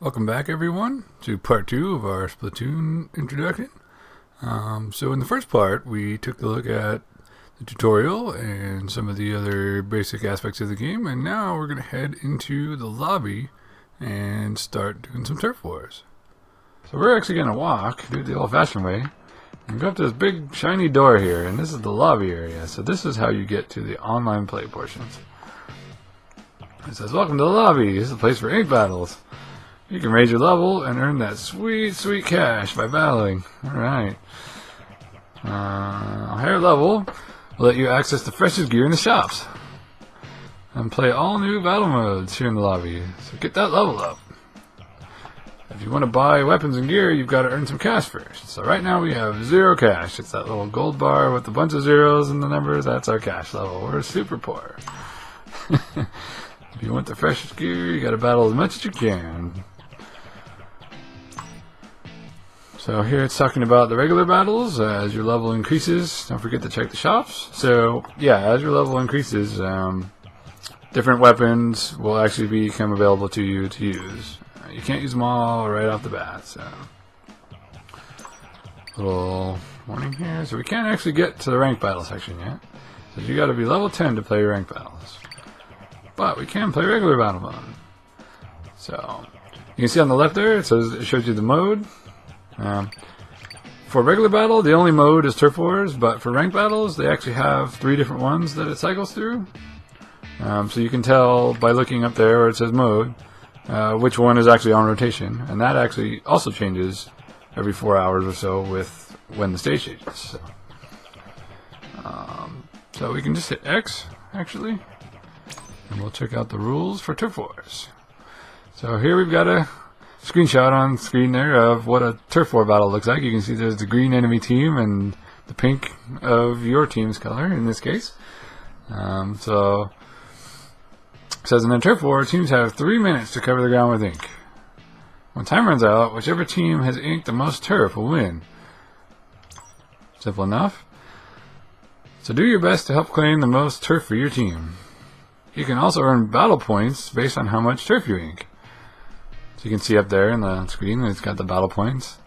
Welcome back, everyone, to part 2 of our Splatoon introduction. So in the first part, we took a look at the tutorial and some of the other basic aspects of the game, and now we're going to head into the lobby and start doing some turf wars. So we're actually going to walk, do it the old-fashioned way, and go up to this big shiny door here, and this is the lobby area. So this is how you get to the online play portions. It says, "Welcome to the lobby. This is the place for ink battles. You can raise your level and earn that sweet, sweet cash by battling." Alright. Higher level will let you access the freshest gear in the shops and play all new battle modes here in the lobby. So get that level up. If you want to buy weapons and gear, you've got to earn some cash first. So right now we have 0 cash. It's that little gold bar with a bunch of zeros and the numbers. That's our cash level. We're super poor. If you want the freshest gear, you got to battle as much as you can. So here it's talking about the regular battles. As your level increases, don't forget to check the shops. So yeah, as your level increases, different weapons will actually become available to you to use. You can't use them all right off the bat. So little warning here. So we can't actually get to the ranked battle section yet. So you got to be level 10 to play ranked battles. But we can play regular battle mode. So you can see on the left there, it shows you the mode. For regular battle, the only mode is Turf Wars, but for ranked battles, they actually have 3 different ones that it cycles through. So you can tell by looking up there where it says mode, which one is actually on rotation, and that actually also changes every 4 hours or so with when the stage changes. So we can just hit X, actually, and we'll check out the rules for Turf Wars. So here we've got a screenshot on screen there of what a turf war battle looks like. You can see there's the green enemy team and the pink of your team's color in this case. So it says in a turf war, teams have 3 minutes to cover the ground with ink. When time runs out, whichever team has inked the most turf will win. Simple enough. So do your best to help claim the most turf for your team. You can also earn battle points based on how much turf you ink. So you can see up there in the screen, it's got the battle points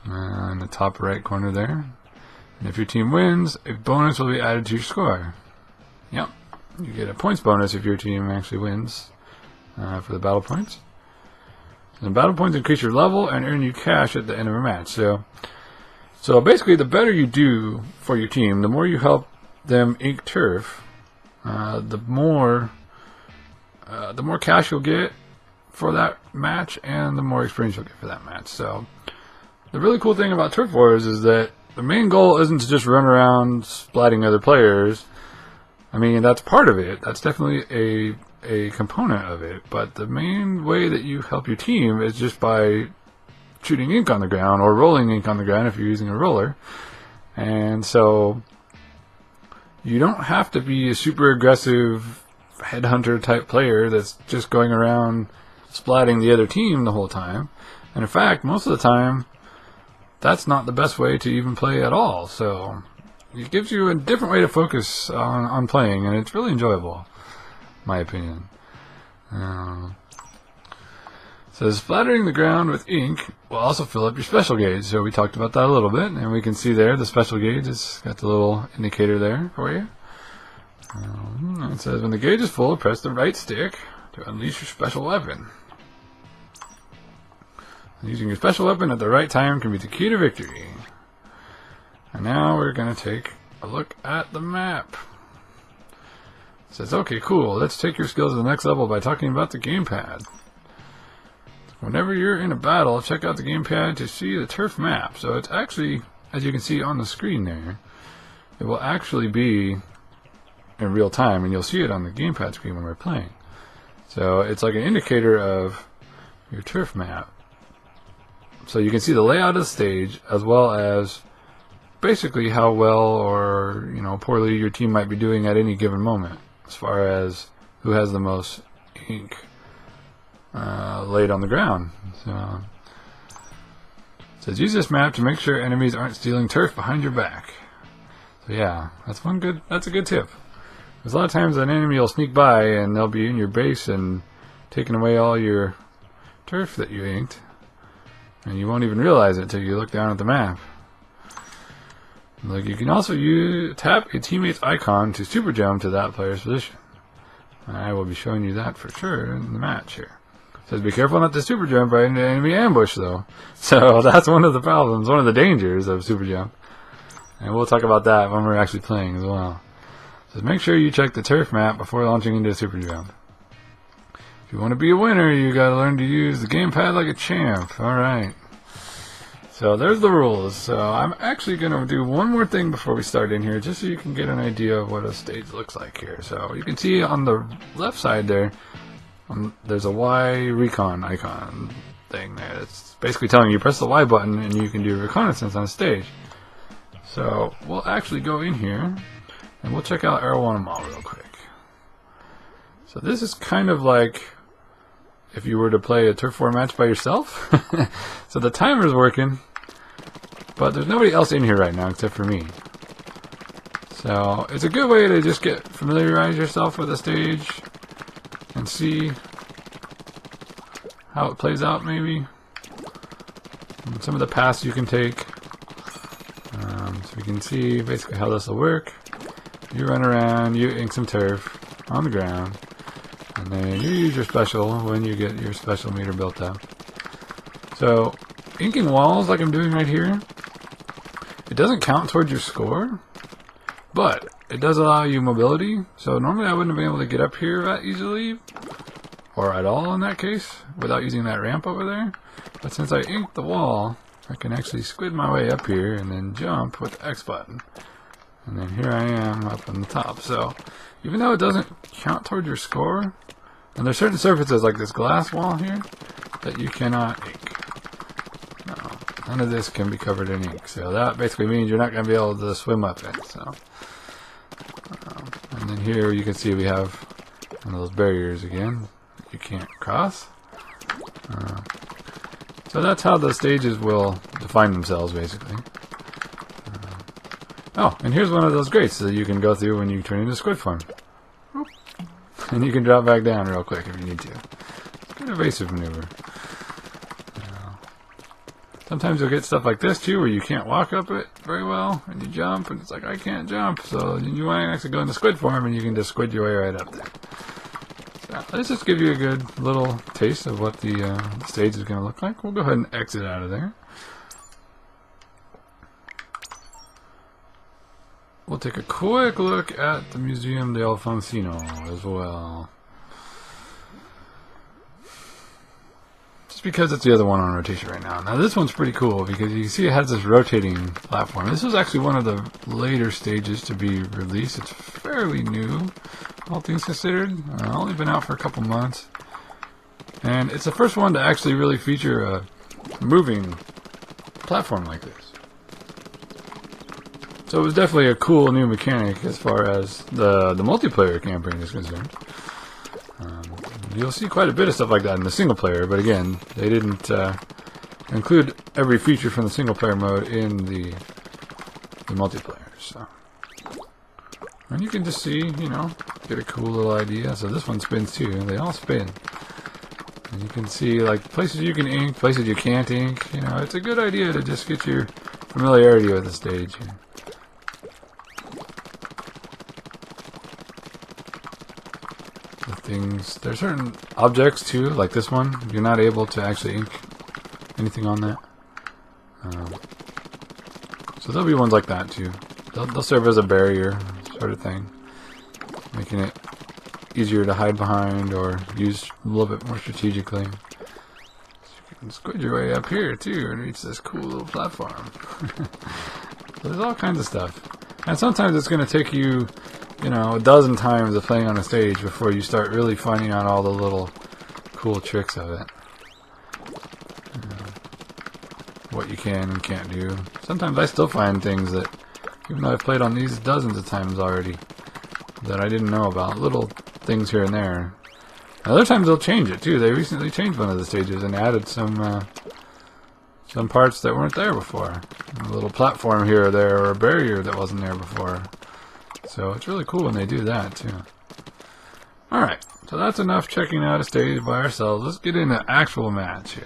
in the top right corner there. And if your team wins, a bonus will be added to your score. Yep, you get a points bonus if your team actually wins for the battle points. And the battle points increase your level and earn you cash at the end of a match. So basically, the better you do for your team, the more you help them ink turf, the more cash you'll get for that match, and the more experience you'll get for that match. So the really cool thing about Turf Wars is that the main goal isn't to just run around splatting other players. I mean, that's part of it. That's definitely a component of it. But the main way that you help your team is just by shooting ink on the ground or rolling ink on the ground if you're using a roller. And so you don't have to be a super aggressive headhunter type player that's just going around splatting the other team the whole time. And in fact, most of the time, that's not the best way to even play at all. So it gives you a different way to focus on playing, and it's really enjoyable, in my opinion. So splattering the ground with ink will also fill up your special gauge. So we talked about that a little bit, and we can see there the special gauge has got the little indicator there for you. It says when the gauge is full, press the right stick to unleash your special weapon. Using your special weapon at the right time can be the key to victory. And now we're going to take a look at the map. It says, okay, cool, let's take your skills to the next level by talking about the gamepad. Whenever you're in a battle, check out the gamepad to see the turf map. So it's actually, as you can see on the screen there, it will actually be in real time, and you'll see it on the gamepad screen when we're playing. So it's like an indicator of your turf map. So you can see the layout of the stage, as well as basically how well or poorly your team might be doing at any given moment, as far as who has the most ink laid on the ground. So it says use this map to make sure enemies aren't stealing turf behind your back. So yeah, that's a good tip. Because a lot of times an enemy will sneak by and they'll be in your base and taking away all your turf that you inked, and you won't even realize it until you look down at the map. Look, you can also tap a teammate's icon to super jump to that player's position. I will be showing you that for sure in the match here. It says be careful not to super jump right into enemy ambush though. So that's one of the problems, one of the dangers of super jump. And we'll talk about that when we're actually playing as well. So make sure you check the turf map before launching into super jump. If you want to be a winner, you gotta learn to use the gamepad like a champ. Alright. So there's the rules. So I'm actually going to do one more thing before we start in here, just so you can get an idea of what a stage looks like here. So you can see on the left side there, there's a Y Recon icon thing there. It's basically telling you press the Y button and you can do reconnaissance on stage. So we'll actually go in here and we'll check out Air 1 Mall real quick. So this is kind of like if you were to play a Turf War match by yourself. So the timer's working, but there's nobody else in here right now except for me. So it's a good way to just familiarize yourself with the stage and see how it plays out maybe. And some of the paths you can take. So we can see basically how this will work. You run around, you ink some turf on the ground, and then you use your special when you get your special meter built up. So inking walls like I'm doing right here, it doesn't count towards your score, but it does allow you mobility. So normally I wouldn't have been able to get up here that easily, or at all in that case, without using that ramp over there. But since I inked the wall, I can actually squid my way up here and then jump with the X button. And then here I am up on the top. So even though it doesn't count towards your score, and there's certain surfaces like this glass wall here that you cannot ink. No, none of this can be covered in ink. So that basically means you're not going to be able to swim up it. So, and then here you can see we have one of those barriers again that you can't cross. So that's how the stages will define themselves basically. Oh, and here's one of those grates that you can go through when you turn into squid form. And you can drop back down real quick if you need to. It's a good evasive maneuver. Sometimes you'll get stuff like this too, where you can't walk up it very well, and you jump, and it's like, I can't jump. So you might actually go into squid form, and you can just squid your way right up there. So let's just give you a good little taste of what the stage is going to look like. We'll go ahead and exit out of there. We'll take a quick look at the Museum de Alfonsino as well. Just because it's the other one on rotation right now. Now this one's pretty cool because you can see it has this rotating platform. This was actually one of the later stages to be released. It's fairly new, all things considered. Only been out for a couple months. And it's the first one to actually really feature a moving platform like this. So it was definitely a cool new mechanic as far as the multiplayer campaign is concerned. You'll see quite a bit of stuff like that in the single player, but again, they didn't include every feature from the single player mode in the multiplayer. So, and you can just see, you know, get a cool little idea. So this one spins too, and they all spin. And you can see like places you can ink, places you can't ink. You know, it's a good idea to just get your familiarity with the stage. There's certain objects too, like this one, you're not able to actually ink anything on that. So there'll be ones like that too. They'll serve as a barrier sort of thing, making it easier to hide behind or use a little bit more strategically. So you can squid your way up here too and reach this cool little platform. So there's all kinds of stuff, and sometimes it's going to take you, you know, a dozen times of playing on a stage before you start really finding out all the little cool tricks of it. What you can and can't do. Sometimes I still find things that, even though I've played on these dozens of times already, that I didn't know about. Little things here and there. Other times they'll change it too. They recently changed one of the stages and added some parts that weren't there before. A little platform here or there, or a barrier that wasn't there before. So it's really cool when they do that too. Alright, So that's enough checking out a stage by ourselves. Let's get into actual match here.